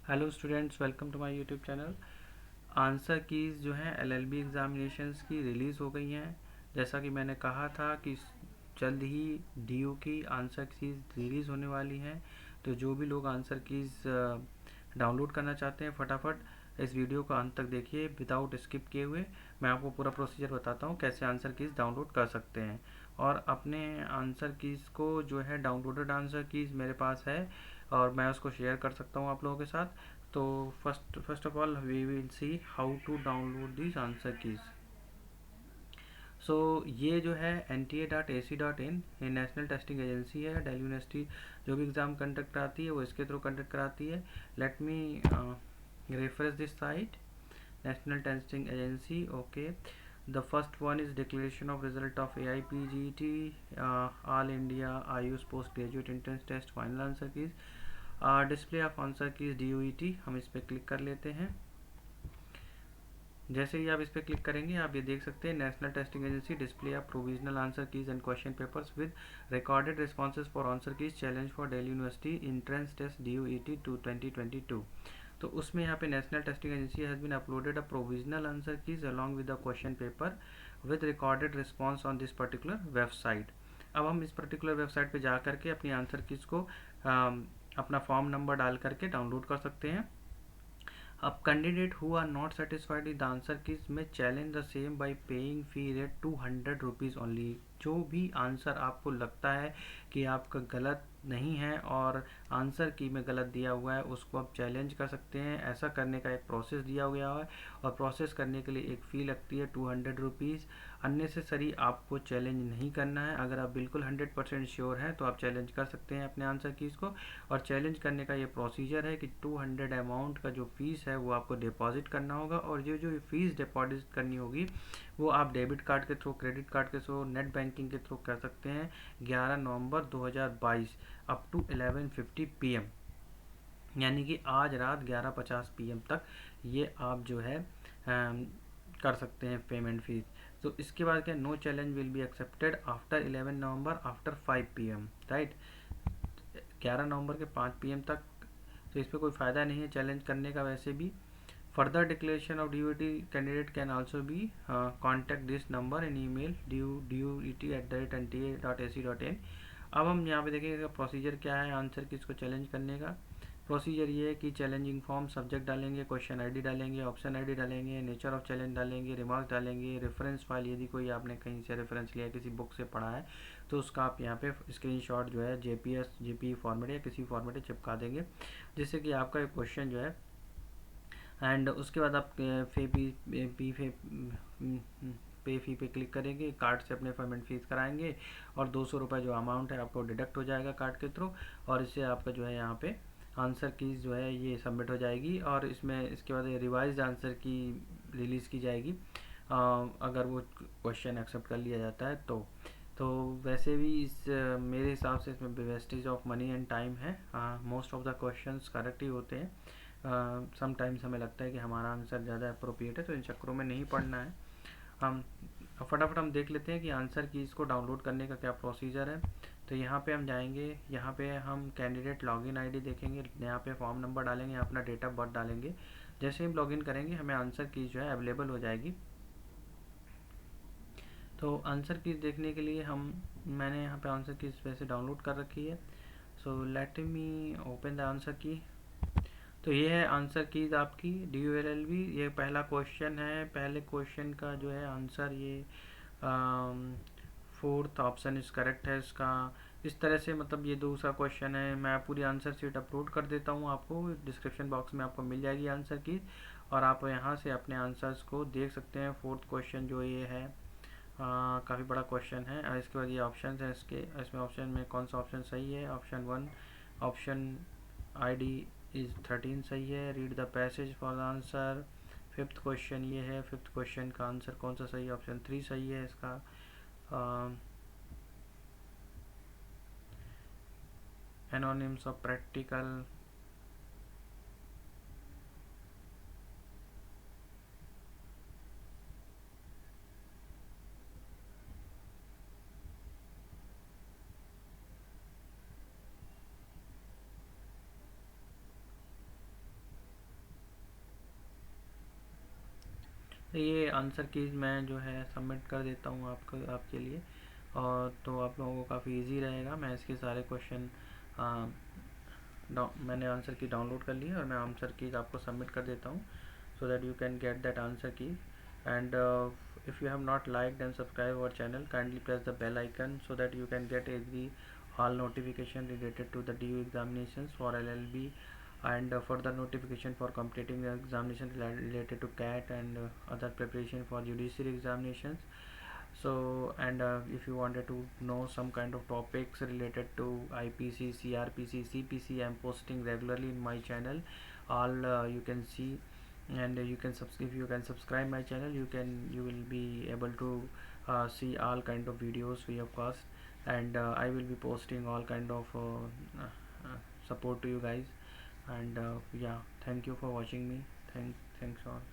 Hello students, welcome to my YouTube channel. Answer keys जो हैं LLB examinations की release हो गई हैं। जैसा कि मैंने कहा था कि जल्द ही डीयू की आंसर कीज़ रिलीज़ होने वाली हैं। तो जो भी लोग आंसर कीज़ डाउनलोड करना चाहते हैं, फटाफट इस वीडियो को अंत तक देखिए विदाउट स्किप किए हुए। मैं आपको पूरा प्रोसीजर बताता हूँ कैसे आंसर कीज़ डाउनलोड कर सकते हैं। और अपने आंसर कीज़ को जो है डाउनलोडेड आंसर कीज़ मेरे पास है और मैं उसको शेयर कर सकता हूँ आप लोगों के साथ। तो first of all we will see how to download this answer keys. So ये जो है NTA.AC.in ये नेशनल टेस्टिंग एजेंसी है। दिल्ली यूनिवर्सिटी जो भी एग्ज़ाम कंडक्ट कराती है वो इसके थ्रू कंडक्ट कराती है। Let me reference this site, national testing agency. Okay, the first one is declaration of result of AIPGT all India AYUSH post graduate entrance test final answer keys. Display of answer keys DOET, हम इस पर click कर लेते हैं। जैसे ही आप इस पर क्लिक करेंगे आप ये देख सकते हैं national testing agency display of provisional answer keys and question papers with recorded responses for answer keys challenge for Delhi university entrance test DOET 2022। तो उसमें यहाँ पे national testing agency has been uploaded a provisional answer keys along with the question paper with recorded response on this particular website. अब हम इस particular website पे जा करके अपनी आंसर कीज को अपना फॉर्म नंबर डाल करके डाउनलोड कर सकते हैं। अब candidate who are not satisfied with answer keys में challenge the same by paying fee rate 200 rupees only. जो भी आंसर आपको लगता है कि आपका गलत नहीं है और आंसर की में गलत दिया हुआ है उसको आप चैलेंज कर सकते हैं। ऐसा करने का एक प्रोसेस दिया गया है और प्रोसेस करने के लिए एक फ़ी लगती है 200 रुपीज़। अननेसेसरी आपको चैलेंज नहीं करना है। अगर आप बिल्कुल 100% श्योर हैं तो आप चैलेंज कर सकते हैं अपने आंसर कीज़ को। और चैलेंज करने का ये प्रोसीजर है कि 200 अमाउंट का जो फ़ीस है वो आपको डिपॉजिट करना होगा और जो जो फ़ीस डिपॉजिट करनी होगी वो आप डेबिट कार्ड के थ्रू, क्रेडिट कार्ड के थ्रू, नेट बैंकिंग के थ्रू कर सकते हैं 11 नवंबर 2022 अप टू 11:50 PM, यानी कि आज रात 11:50 PM तक ये आप जो है कर सकते हैं पेमेंट फीस। तो इसके बाद क्या, no challenge will be accepted after 11 November after 5 PM, right. 11 November के 5 PM तक तो इस पर कोई फ़ायदा नहीं है चैलेंज करने का वैसे भी। Further declaration of DOET candidate can also be contact this number in email DOET@nta.ac.in। अब हम यहाँ पे देखेंगे प्रोसीजर क्या है आंसर की इसको चैलेंज करने का। प्रोसीजर ये है कि चैलेंजिंग फॉर्म, सब्जेक्ट डालेंगे, क्वेश्चन ID डालेंगे, ऑप्शन ID डालेंगे, नेचर ऑफ चैलेंज डालेंगे, रिमार्क्स डालेंगे, रेफरेंस फाइल यदि कोई आपने कहीं से रेफरेंस लिया है, किसी बुक से पढ़ा है तो उसका आप यहाँ पे स्क्रीनशॉट जो है JPE फॉर्मेट या किसी फॉर्मेट में चिपका देंगे जिससे कि आपका क्वेश्चन जो है। एंड उसके बाद आप पे फी पे क्लिक करेंगे, कार्ड से अपने पेमेंट फीस कराएंगे और 200 रुपये जो अमाउंट है आपको डिडक्ट हो जाएगा कार्ड के थ्रू। और इससे आपका जो है यहाँ पे आंसर कीज जो है ये सबमिट हो जाएगी और इसमें इसके बाद रिवाइज्ड आंसर की रिलीज़ की जाएगी अगर वो क्वेश्चन एक्सेप्ट कर लिया जाता है तो वैसे भी इस मेरे हिसाब से इसमें wastage of money and time है। Most of the questions correct ही होते हैं। समटाइम्स हमें लगता है कि हमारा आंसर ज़्यादा अप्रोप्रिएट है तो इन चक्करों में नहीं पढ़ना है। हम फटाफट हम देख लेते हैं कि आंसर की इसको डाउनलोड करने का क्या प्रोसीजर है। तो यहाँ पे हम जाएंगे, यहाँ पे हम कैंडिडेट लॉगिन आईडी देखेंगे, यहाँ पे फॉर्म नंबर डालेंगे, अपना डेट ऑफ बर्थ डालेंगे। जैसे हम लॉगिन करेंगे हमें आंसर की जो है अवेलेबल हो जाएगी। तो आंसर की देखने के लिए मैंने यहाँ पे आंसर की वैसे डाउनलोड कर रखी है। So let me open the answer की। तो ये है आंसर कीज आपकी DULLB। ये पहला क्वेश्चन है, पहले क्वेश्चन का जो है आंसर ये फोर्थ ऑप्शन इस करेक्ट है इसका। इस तरह से मतलब ये दूसरा क्वेश्चन है। मैं पूरी आंसर शीट अपलोड कर देता हूँ, आपको डिस्क्रिप्शन बॉक्स में आपको मिल जाएगी आंसर की और आप यहाँ से अपने आंसर्स को देख सकते हैं। फोर्थ क्वेश्चन जो ये है काफ़ी बड़ा क्वेश्चन है। और इसके बाद ये ऑप्शन है इसमें ऑप्शन में कौन सा ऑप्शन सही है। ऑप्शन 1 ऑप्शन ID इज़ 13 सही है। Read the passage for the answer. Fifth question ये है, फिफ्थ क्वेश्चन का आंसर कौन सा सही है, ऑप्शन 3 सही है इसका। एनोनिम्स ऑफ प्रैक्टिकल, ये आंसर कीज मैं जो है सबमिट कर देता हूँ आपके लिए, और तो आप लोगों को काफ़ी इजी रहेगा। मैं इसके सारे क्वेश्चन मैंने आंसर की डाउनलोड कर ली है और मैं आंसर कीज आपको सबमिट कर देता हूँ, so that you can get that answer key. And if you have not liked and subscribed our channel, kindly press the bell icon so that you can get every all notification related to the DU examinations for LLB, and further notification for completing the examination related to CAT and other preparation for judiciary examinations. So, and if you wanted to know some kind of topics related to IPC, CRPC, CPC, I am posting regularly in my channel. All you can see, and you can if you can subscribe my channel, you will be able to see all kind of videos free of cost, and I will be posting all kind of support to you guys. And yeah, thank you for watching me. Thanks all.